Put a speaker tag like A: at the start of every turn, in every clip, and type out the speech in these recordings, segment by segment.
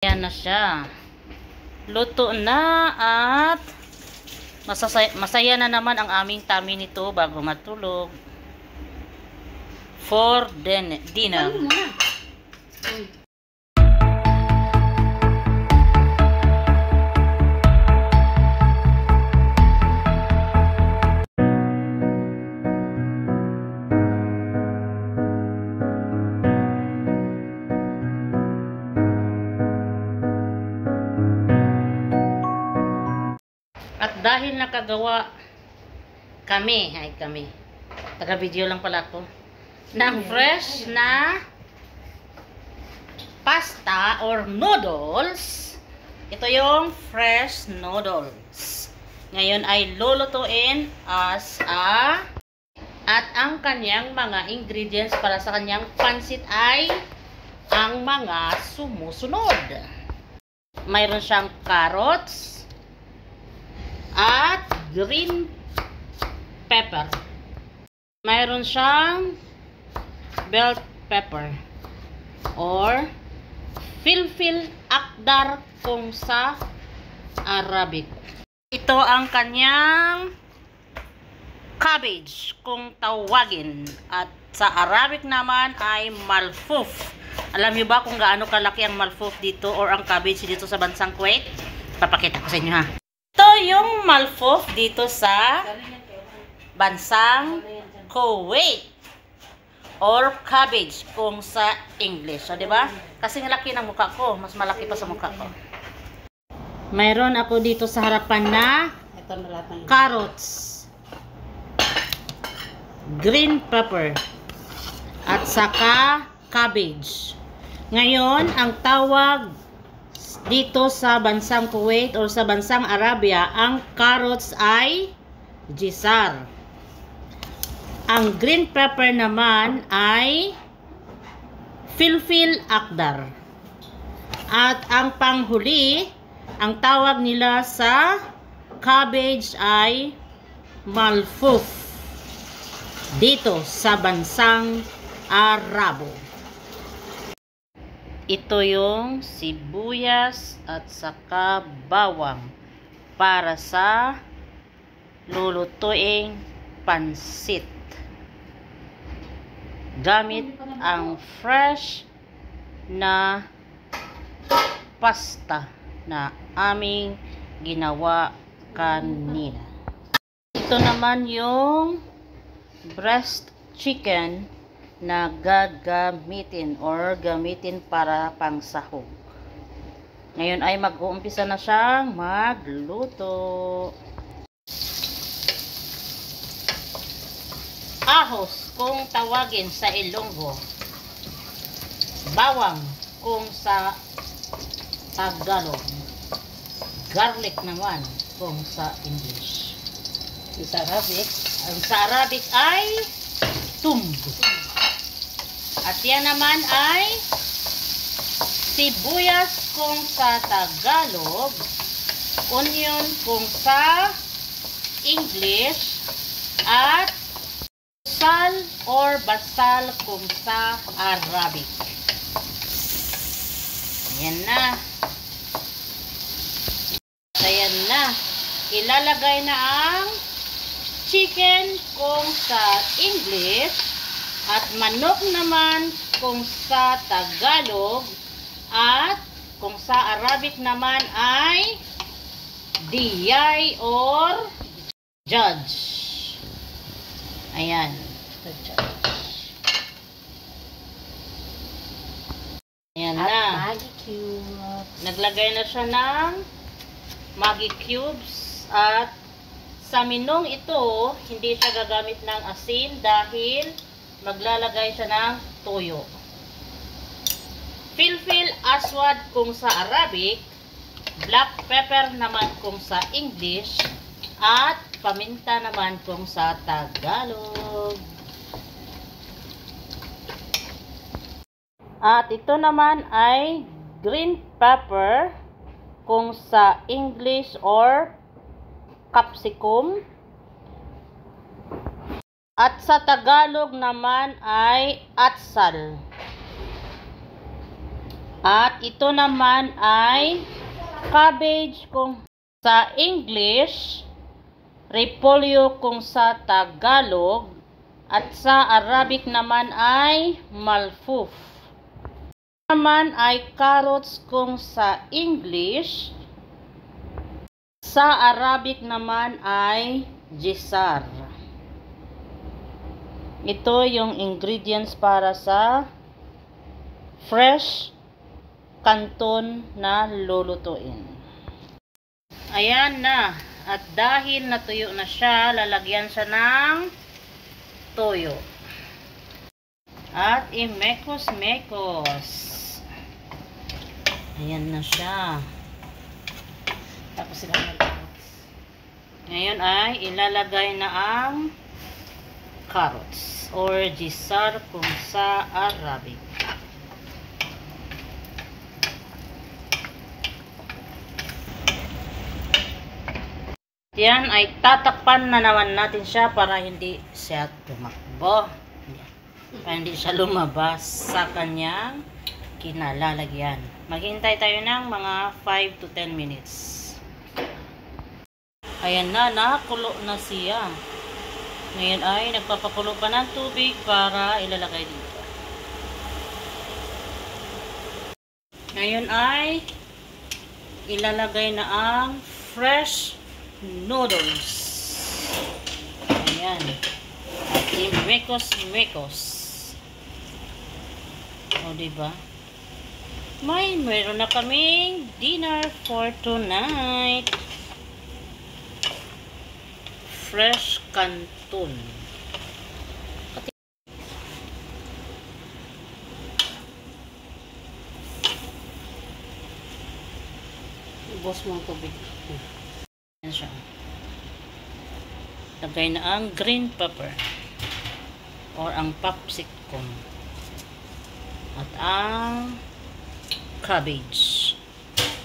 A: Ayan na siya. Luto na at masaya na naman ang aming tummy nito bago matulog. For dinner. At dahil nakagawa kami, taga-video lang pala ako, ng fresh na pasta or noodles. Ito yung fresh noodles. Ngayon ay lulutuin at ang kanyang mga ingredients para sa kanyang pansit ay ang mga sumusunod. Mayroon siyang carrots at green pepper. Mayroon siyang bell pepper or filfil akdar kung sa Arabic. Ito ang kanyang cabbage kung tawagin, at sa Arabic naman ay malfuf. Alam niyo ba kung gaano kalaki ang malfuf dito or ang cabbage dito sa bansang Kuwait? Papakita ko sa inyo ha. Ito yung malfuf dito sa bansang Kuwait or cabbage kung sa English. So, di ba? Kasi laki ng mukha ko, mas malaki pa sa mukha ko. Mayroon ako dito sa harapan na carrots, green pepper, at saka cabbage. Ngayon, ang tawag dito sa bansang Kuwait or sa bansang Arabia, ang carrots ay jisar. Ang green pepper naman ay filfil akdar. At ang panghuli, ang tawag nila sa cabbage ay malfuf dito sa bansang Arabo. Ito yung sibuyas at saka bawang para sa lulutuing pansit. Gamit ang fresh na pasta na aming ginawa kanina. Ito naman yung breast chicken na gagamitin or gamitin para pangsahog. Ngayon ay mag-uumpisa na siyang magluto. Ahos kung tawagin sa Ilonggo, bawang kung sa Tagalog, garlic naman kung sa English. Sa Arabic ay tumbo. At yan naman ay sibuyas kung sa Tagalog, onion kung sa English, at sal or basal kung sa Arabic. Ayan na. Ayan na. Ilalagay na ang chicken kung sa English at manok naman kung sa Tagalog, at kung sa Arabic naman ay diyay or judge. Ayan. Ayan na.
B: Maggi cubes.
A: Naglagay na siya ng Maggi cubes, at sa minong ito, hindi siya gagamit ng asin dahil maglalagay siya ng toyo. Filfil aswad kung sa Arabic, black pepper naman kung sa English, at paminta naman kung sa Tagalog. At ito naman ay green pepper kung sa English or capsicum. At sa Tagalog naman ay atsal. At ito naman ay cabbage kung sa English, repolyo kung sa Tagalog, at sa Arabic naman ay malfuf. Naman ay carrots kung sa English, sa Arabic naman ay jisar. Ito yung ingredients para sa fresh canton na lulutuin. Ayan na. At dahil natuyo na siya, lalagyan siya ng toyo. At imekos-mekos. Ayan na siya. Tapos sila mag-carrots. Ngayon ay ilalagay na ang carrots or jisar kung sa Arabic. Yan ay tatakpan na naman natin siya para hindi siya tumakbo. Para hindi siya lumabas sa kanyang kinalalagyan. Maghintay tayo ng mga 5 to 10 minutes. Ayan na, nakulo na siya. Ngayon ay nagpapakulo pa ng tubig para ilalagay dito. Ngayon ay ilalagay na ang fresh noodles. Ayan. At imekos-mekos. O, diba? Meron na kaming dinner for tonight. Fresh canton. Ibos mo ang tubig. Yan siya. Lagay na ang green pepper or ang capsicum at ang cabbage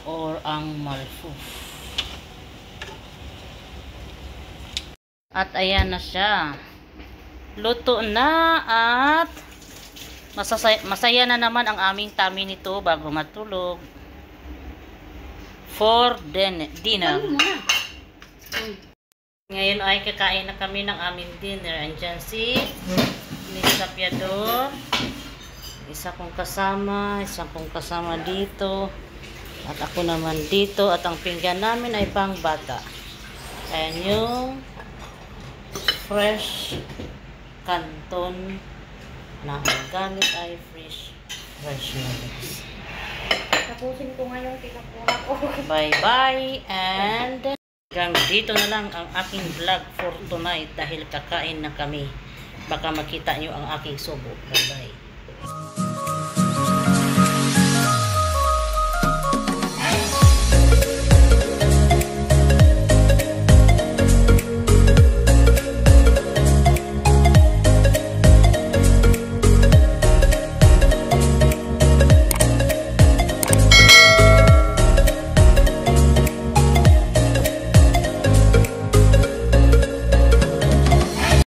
A: or ang malfuf. At ayan na siya. Luto na at masaya na naman ang aming tummy nito bago matulog. For dinner. Ngayon ay kakain na kami ng aming dinner. Andyan si Miss Tapiador. Isa kong kasama dito. At ako naman dito. At ang pinggan namin ay pang bata. Ayan yung fresh canton na ang gamit ay fresh noodles.
B: Tapusin ko nga yung tinapura ko.
A: Bye-bye and hanggang dito na lang ang aking vlog for tonight dahil kakain na kami. Baka makita nyo ang aking subo. Bye-bye.